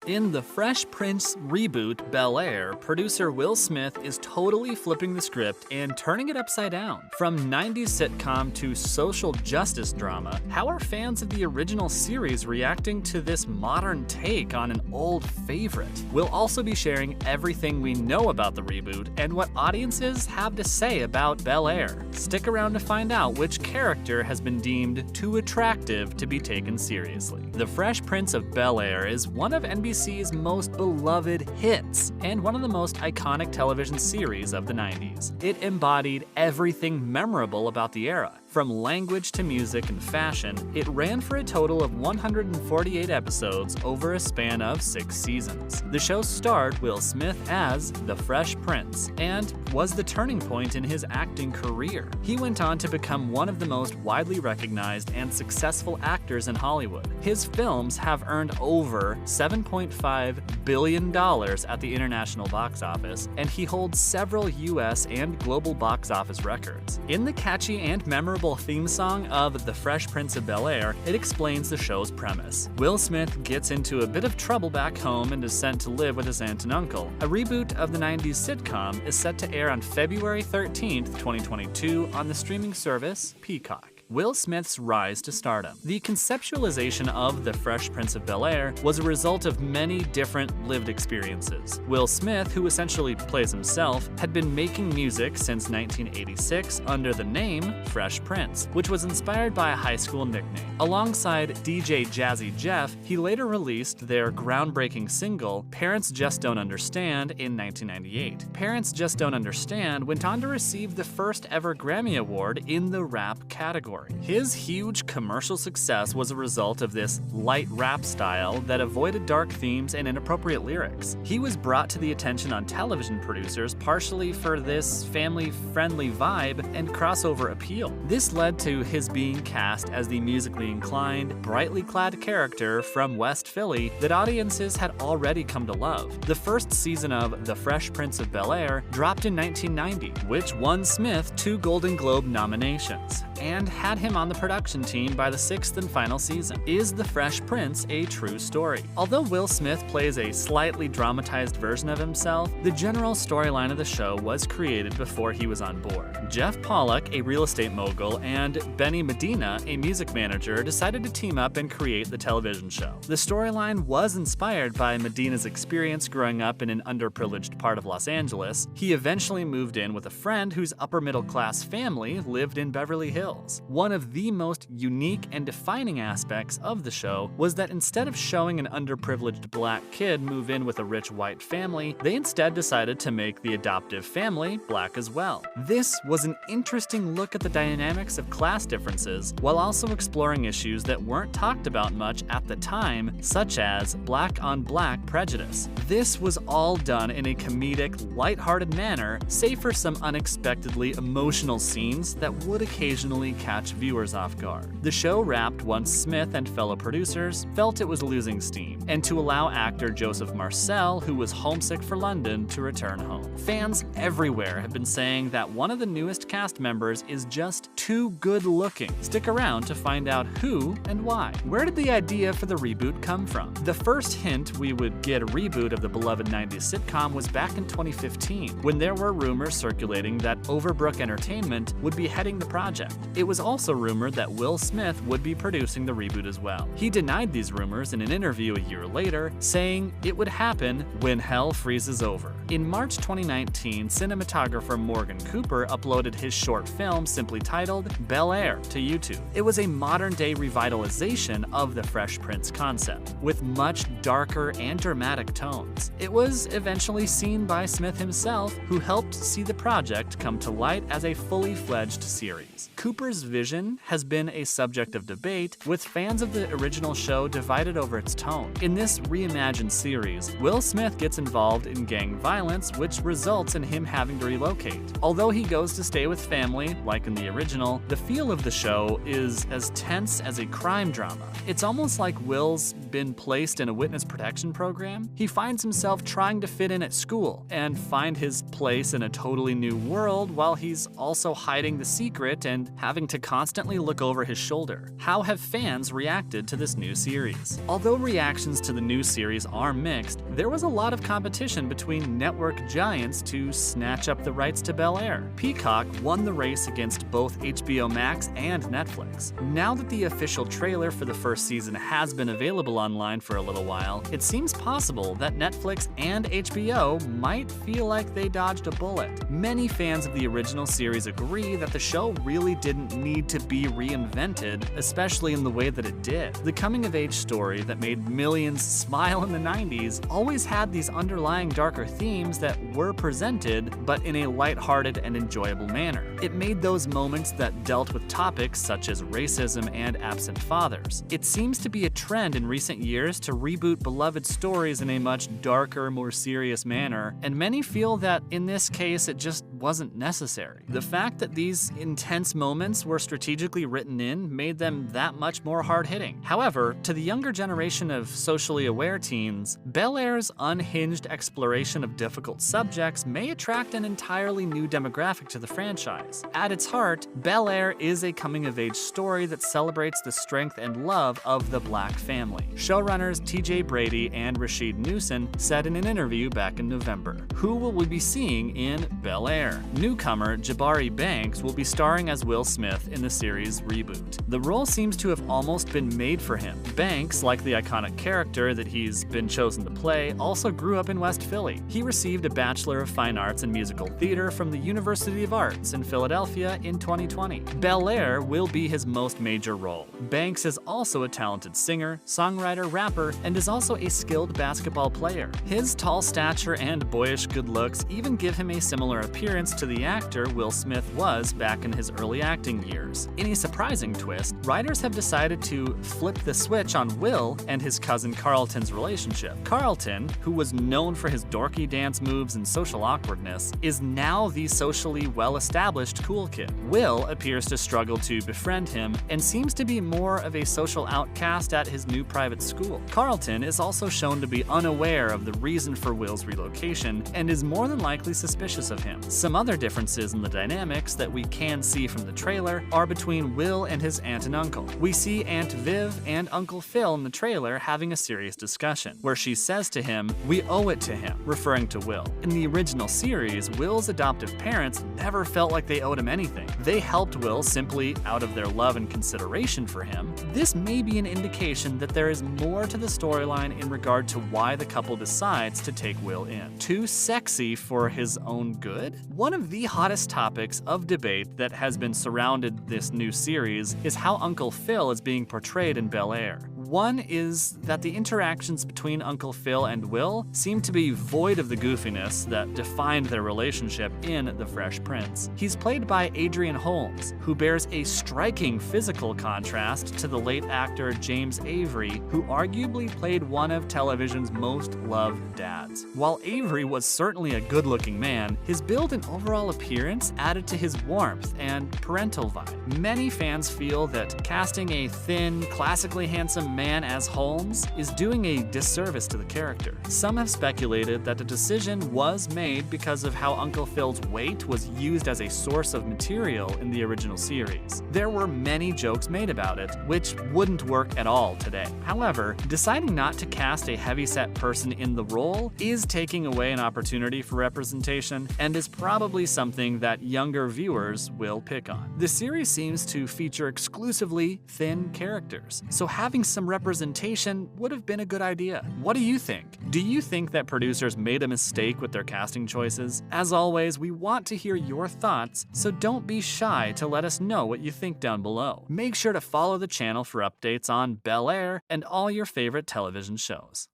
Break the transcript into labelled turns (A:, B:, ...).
A: In the Fresh Prince reboot, Bel-Air, producer Will Smith is totally flipping the script and turning it upside down. From 90s sitcom to social justice drama, how are fans of the original series reacting to this modern take on an old favorite? We'll also be sharing everything we know about the reboot and what audiences have to say about Bel-Air. Stick around to find out which character has been deemed too attractive to be taken seriously. The Fresh Prince of Bel-Air is one of NBC's most beloved hits and one of the most iconic television series of the 90s. It embodied everything memorable about the era. From language to music and fashion, it ran for a total of 148 episodes over a span of 6 seasons. The show starred Will Smith as the Fresh Prince and was the turning point in his acting career. He went on to become one of the most widely recognized and successful actors in Hollywood. His films have earned over $7.5 billion at the international box office, and he holds several US and global box office records. In the catchy and memorable theme song of The Fresh Prince of Bel-Air, it explains the show's premise. Will Smith gets into a bit of trouble back home and is sent to live with his aunt and uncle. A reboot of the 90s sitcom is set to air on February 13th, 2022 on the streaming service Peacock. Will Smith's rise to stardom. The conceptualization of The Fresh Prince of Bel-Air was a result of many different lived experiences. Will Smith, who essentially plays himself, had been making music since 1986 under the name Fresh Prince, which was inspired by a high school nickname. Alongside DJ Jazzy Jeff, he later released their groundbreaking single, Parents Just Don't Understand, in 1998. Parents Just Don't Understand went on to receive the first ever Grammy Award in the rap category. His huge commercial success was a result of this light rap style that avoided dark themes and inappropriate lyrics. He was brought to the attention on television producers partially for this family-friendly vibe and crossover appeal. This led to his being cast as the musically inclined, brightly clad character from West Philly that audiences had already come to love. The first season of The Fresh Prince of Bel-Air dropped in 1990, which won Smith 2 Golden Globe nominations, and had him on the production team by the 6th and final season. Is The Fresh Prince a true story? Although Will Smith plays a slightly dramatized version of himself, the general storyline of the show was created before he was on board. Jeff Pollock, a real estate mogul, and Benny Medina, a music manager, decided to team up and create the television show. The storyline was inspired by Medina's experience growing up in an underprivileged part of Los Angeles. He eventually moved in with a friend whose upper-middle-class family lived in Beverly Hills. One of the most unique and defining aspects of the show was that instead of showing an underprivileged black kid move in with a rich white family, they instead decided to make the adoptive family black as well. This was an interesting look at the dynamics of class differences, while also exploring issues that weren't talked about much at the time, such as black-on-black prejudice. This was all done in a comedic, lighthearted manner, save for some unexpectedly emotional scenes that would occasionally catch viewers off guard. The show wrapped once Smith and fellow producers felt it was losing steam, and to allow actor Joseph Marcel, who was homesick for London, to return home. Fans everywhere have been saying that one of the newest cast members is just too good looking. Stick around to find out who and why. Where did the idea for the reboot come from? The first hint we would get a reboot of the beloved 90s sitcom was back in 2015, when there were rumors circulating that Overbrook Entertainment would be heading the project. It was also rumored that Will Smith would be producing the reboot as well. He denied these rumors in an interview a year later, saying it would happen when hell freezes over. In March 2019, cinematographer Morgan Cooper uploaded his short film simply titled Bel-Air to YouTube. It was a modern-day revitalization of the Fresh Prince concept, with much darker and dramatic tones. It was eventually seen by Smith himself, who helped see the project come to light as a fully fledged series. Cooper's vision has been a subject of debate, with fans of the original show divided over its tone. In this reimagined series, Will Smith gets involved in gang violence, which results in him having to relocate. Although he goes to stay with family, like in the original, the feel of the show is as tense as a crime drama. It's almost like Will's been placed in a witness protection program. He finds himself trying to fit in at school and find his place in a totally new world while he's also hiding the secret and having to constantly look over his shoulder. How have fans reacted to this new series? Although reactions to the new series are mixed, there was a lot of competition between network giants to snatch up the rights to Bel-Air. Peacock won the race against both HBO Max and Netflix. Now that the official trailer for the first season has been available online for a little while, it seems possible that Netflix and HBO might feel like they dodged a bullet. Many fans of the original series agree that the show really didn't need to be reinvented, especially in the way that it did. The coming-of-age story that made millions smile in the 90s always had these underlying darker themes that were presented, but in a lighthearted and enjoyable manner. It made those moments that dealt with topics such as racism and absent fathers. It seems to be a trend in recent years to reboot beloved stories in a much darker, more serious manner, and many feel that in this case it just wasn't necessary. The fact that these intense moments were strategically written in made them that much more hard-hitting. However, to the younger generation of socially aware teens, Bel-Air's unhinged exploration of difficult subjects may attract an entirely new demographic to the franchise. At its heart, Bel-Air is a coming-of-age story that celebrates the strength and love of the Black family. Showrunners TJ Brady and Rashid Newson said in an interview back in November. Who will we be seeing in Bel-Air? Newcomer Jabari Banks will be starring as Will Smith in the series Reboot. The role seems to have almost been made for him. Banks, like the iconic character that he's been chosen to play, also grew up in West Philly. He received a Bachelor of Fine Arts in Musical Theater from the University of Arts in Philadelphia in 2020. Bel-Air will be his most major role. Banks is also a talented singer, songwriter, rapper, and is also a skilled basketball player. His tall stature and boyish good looks even give him a similar appearance to the actor Will Smith was back in his early acting years. In a surprising twist, writers have decided to flip the switch on Will and his cousin Carlton's relationship. Carlton, who was known for his dorky dance moves and social awkwardness, is now the socially well-established cool kid. Will appears to struggle to befriend him and seems to be more of a social outcast at his new private school. Carlton is also shown to be unaware of the reason for Will's relocation and is more than likely suspicious of him. Some other differences in the dynamics that we can see from the trailer are between Will and his aunt and uncle. We see Aunt Viv and Uncle Phil in the trailer having a serious discussion, where she says to him, "We owe it to him," referring to Will. In the original series, Will's adoptive parents never felt like they owed him anything. They helped Will simply out of their love and consideration for him. This may be an indication that there is more to the storyline in regard to why the couple decides to take Will in. Too sexy for his own good? One of the hottest topics of debate that has been surrounded this new series is how Uncle Phil is being portrayed in Bel-Air. One is that the interactions between Uncle Phil and Will seem to be void of the goofiness that defined their relationship in The Fresh Prince. He's played by Adrian Holmes, who bears a striking physical contrast to the late actor James Avery, who arguably played one of television's most loved dads. While Avery was certainly a good-looking man, his build and overall appearance added to his warmth and parental vibe. Many fans feel that casting a thin, classically handsome man as Holmes is doing a disservice to the character. Some have speculated that the decision was made because of how Uncle Phil's weight was used as a source of material in the original series. There were many jokes made about it, which wouldn't work at all today. However, deciding not to cast a heavyset person in the role is taking away an opportunity for representation and is probably something that younger viewers will pick on. The series seems to feature exclusively thin characters, so having some representation would have been a good idea. What do you think? Do you think that producers made a mistake with their casting choices? As always, we want to hear your thoughts, so don't be shy to let us know what you think down below. Make sure to follow the channel for updates on Bel-Air and all your favorite television shows.